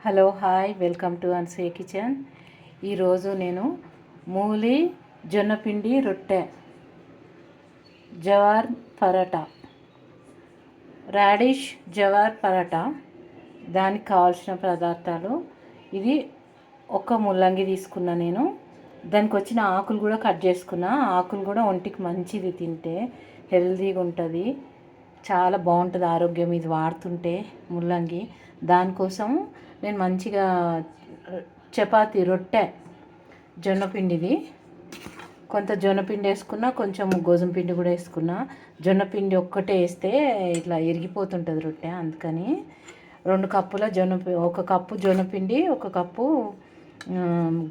Hello hi welcome to అన్సే kitchen. ఈరోజు నేను మూలి జొన్నపిండి రొట్టె, జవార్ పరోటా, రాడిష్ జవార్ పరోటా, దానికి కావాల్సిన పదార్థాలు. ఇది ఒక ముల్లంగి తీసుకున్నా నేను. దానికి వచ్చిన ఆకులు కూడా కట్ చేసుకున్నా. ఆకులు కూడా ఒంటికి మంచిది, తింటే హెల్తీగా ఉంటుంది, చాలా బాగుంటుంది ఆరోగ్యం ఇది వాడుతుంటే ముల్లంగి. దానికోసం నేను మంచిగా చపాతీ రొట్టె జొన్నపిండిది కొంత జొన్నపిండి వేసుకున్నా, కొంచెం గోధుమ పిండి కూడా వేసుకున్నా. జొన్నపిండి ఒక్కటే వేస్తే ఇట్లా ఇరిగిపోతుంటుంది రొట్టె, అందుకని 2 కప్పుల ఒక కప్పు జొన్నపిండి, ఒక కప్పు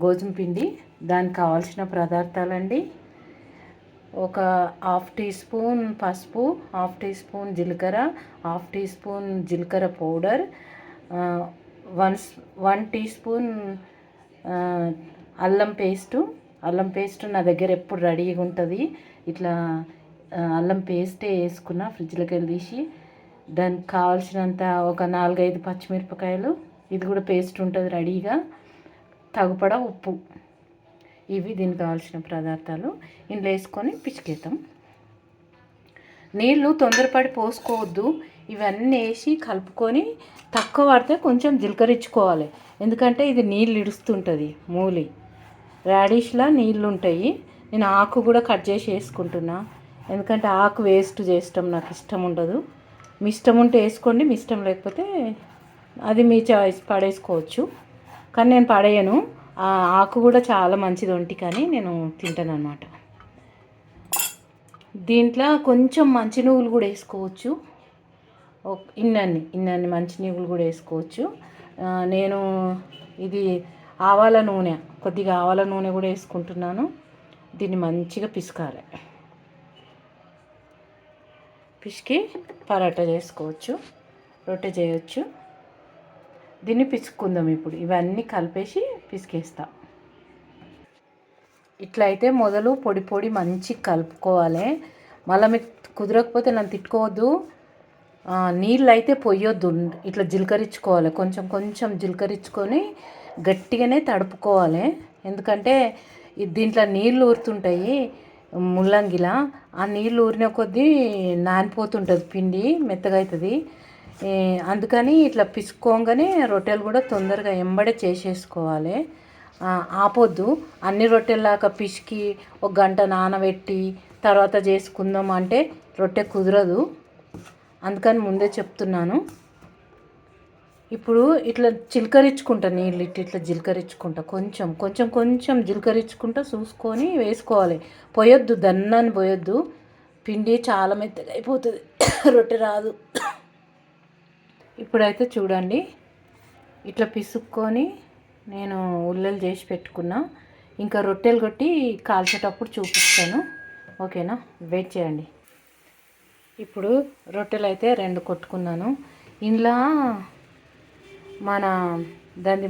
గోధుమ పిండి. దానికి కావాల్సిన పదార్థాలండి: ఒక 1/2 టీ స్పూన్ పసుపు, 1/2 టీ స్పూన్ జీలకర్ర, 1/2 టీ స్పూన్ జీలకర్ర పౌడర్, 1 టీ స్పూన్ అల్లం పేస్టు నా దగ్గర ఎప్పుడు రెడీగా ఉంటుంది. ఇట్లా అల్లం పేస్టే వేసుకున్న, ఫ్రిడ్జ్లోకి వెళ్ళి తీసి. దానికి కావాల్సినంత ఒక 4-5 పచ్చిమిరపకాయలు, ఇది కూడా పేస్ట్ ఉంటుంది రెడీగా. తగుపడ ఉప్పు. ఇవి దీనికి కావాల్సిన పదార్థాలు. ఇందులో వేసుకొని పిసికేద్దాం. నీళ్ళు తొందరపడి పోసుకోవద్దు. ఇవన్నీ వేసి కలుపుకొని తక్కువ పడితే కొంచెం జీలకరించుకోవాలి, ఎందుకంటే ఇది నీళ్ళు ఇడుస్తుంటుంది. మూలి రాడిష్లా నీళ్ళు ఉంటాయి. నేను ఆకు కూడా కట్ చేసి వేసుకుంటున్నా, ఎందుకంటే ఆకు వేస్ట్ చేస్తాం నాకు ఇష్టం ఉండదు. మీ ఇష్టం ఉంటే వేసుకోండి, మీ ఇష్టం లేకపోతే అది మీ చాయిస్, పడేసుకోవచ్చు. కానీ నేను పడేయను. ఆ ఆకు కూడా చాలా మంచిది ఒంటికి, కానీ నేను తింటాను అన్నమాట. దీంట్లో కొంచెం మంచి నువ్వులు కూడా వేసుకోవచ్చు. ఇన్నన్ని మంచి నువ్వులు కూడా వేసుకోవచ్చు. నేను ఇది ఆవాల నూనె, కొద్దిగా ఆవాల నూనె కూడా వేసుకుంటున్నాను. దీన్ని మంచిగా పిసకాలి. పిసికి పరోటా చేసుకోవచ్చు, రొట్టె చేయొచ్చు. దీన్ని పిసుక్కుందాం ఇప్పుడు. ఇవన్నీ కలిపేసి పిసికేస్తా. ఇట్లయితే మొదలు పొడి మంచి కలుపుకోవాలి. మళ్ళీ మీకు కుదరకపోతే నన్ను తిట్టుకోవద్దు. నీళ్ళు అయితే పొయ్యొద్దు, ఇట్లా జీలకరించుకోవాలి. కొంచెం జీలకరించుకొని గట్టిగానే తడుపుకోవాలి, ఎందుకంటే దీంట్లో నీళ్ళు ఊరుతుంటాయి ముల్లంగిలా. ఆ నీళ్ళు ఊరిన కొద్దీ నానిపోతుంటుంది, పిండి మెత్తగా అవుతుంది. అందుకని ఇట్లా పిసుకోగానే రొట్టెలు కూడా తొందరగా ఎంబడే చేసేసుకోవాలి. ఆపొద్దు. అన్ని రొట్టెల్లాగా పిసికి 1 గంట నానబెట్టి తర్వాత చేసుకుందాం అంటే రొట్టె కుదరదు, అందుకని ముందే చెప్తున్నాను. ఇప్పుడు ఇట్లా చిలకరించుకుంటా, నీళ్ళు ఇట్లా చిలకరించుకుంటా, కొంచెం చిలకరించుకుంటా చూసుకొని వేసుకోవాలి. పోయొద్దు, దన్నాన్ని పోయొద్దు. పిండి చాలా మెత్తగా అయిపోతుంది, రొట్టె రాదు. ఇప్పుడైతే చూడండి, ఇట్లా పిసుక్కొని నేను ఉల్లలు చేసి పెట్టుకున్నా. ఇంకా రొట్టెలు కొట్టి కాల్చేటప్పుడు చూపిస్తాను, ఓకేనా? వెయిట్ చేయండి. ఇప్పుడు రొట్టెలు అయితే 2 కొట్టుకున్నాను. ఇంట్లో మన దాని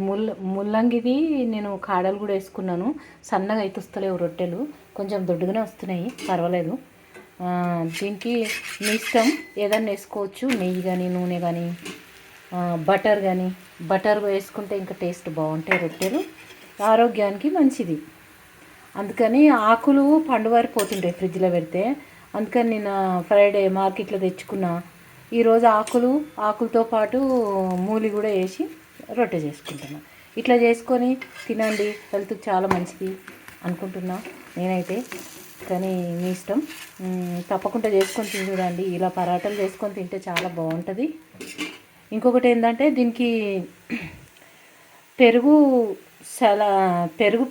ముల్లంగిది నేను కాడలు కూడా వేసుకున్నాను. సన్నగా అయితే వస్తలేవు రొట్టెలు, కొంచెం దొడ్డుగానే వస్తున్నాయి, పర్వాలేదు. దీనికి మీ ఇష్టం, ఏదన్నా వేసుకోవచ్చు. నెయ్యి కానీ, నూనె కానీ, బటర్ కానీ. బటర్ వేసుకుంటే ఇంకా టేస్ట్ బాగుంటాయి రొట్టెలు, ఆరోగ్యానికి మంచిది. అందుకని ఆకులు పండువారిపోతుంటాయి ఫ్రిడ్జ్లో పెడితే, అందుకని నేను ఫ్రైడే మార్కెట్లో తెచ్చుకున్నా. ఈరోజు ఆకులతో పాటు మూలి కూడా వేసి రొట్టె చేసుకుంటున్నా. ఇట్లా చేసుకొని తినండి, హెల్త్కి చాలా మంచిది అనుకుంటున్నా నేనైతే. కానీ మీ ఇష్టం, తప్పకుండా చేసుకొని తిని చూడండి. ఇలా పరాటాలు చేసుకొని తింటే చాలా బాగుంటుంది. ఇంకొకటి ఏంటంటే దీనికి పెరుగు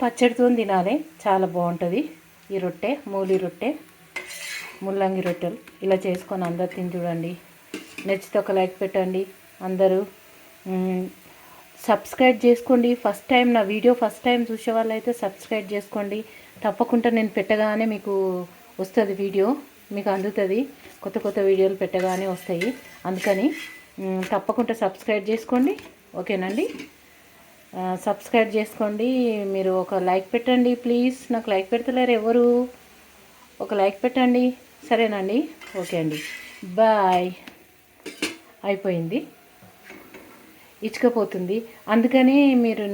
పచ్చడితో తినాలి, చాలా బాగుంటుంది ఈ రొట్టె. మూలి రొట్టె, ముల్లంగి రొట్టెలు ఇలా చేసుకొని అందరు తిని చూడండి. నచ్చితే ఒక లైక్ పెట్టండి. అందరూ సబ్స్క్రైబ్ చేసుకోండి. నా వీడియో ఫస్ట్ టైం చూసే వాళ్ళైతే సబ్స్క్రైబ్ చేసుకోండి. తప్పకుండా నేను పెట్టగానే మీకు వస్తుంది వీడియో, మీకు అందుతుంది. కొత్త వీడియోలు పెట్టగానే వస్తాయి, అందుకని తప్పకుండా సబ్స్క్రైబ్ చేసుకోండి, ఓకేనండి? సబ్స్క్రైబ్ చేసుకోండి. మీరు ఒక లైక్ పెట్టండి ప్లీజ్. నాకు లైక్ పెడతలేరు ఎవరు, ఒక లైక్ పెట్టండి, సరేనండి? ఓకే అండి, బాయ్. అయిపోయింది. ఇచ్చుకపోతుంది. అందుకని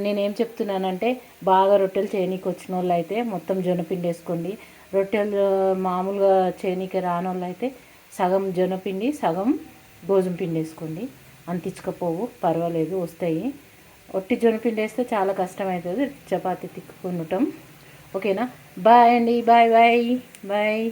నేనేం చెప్తున్నానంటే బాగా రొట్టెలు చేయనీకి వచ్చిన వాళ్ళు అయితే మొత్తం జొన్నపిండి వేసుకోండి. రొట్టెలు మామూలుగా చేయనీకి రాని వాళ్ళు అయితే సగం జొన్నపిండి సగం గోధుమ పిండి వేసుకోండి. అంత ఇచ్చుకపోవు, పర్వాలేదు, వస్తాయి. ఒట్టి జొన్నపిండి వేస్తే చాలా కష్టమవుతుంది చపాతీ తిక్కుకుండటం. ఓకేనా? బాయ్ అండి, బాయ్ బాయ్ బాయ్.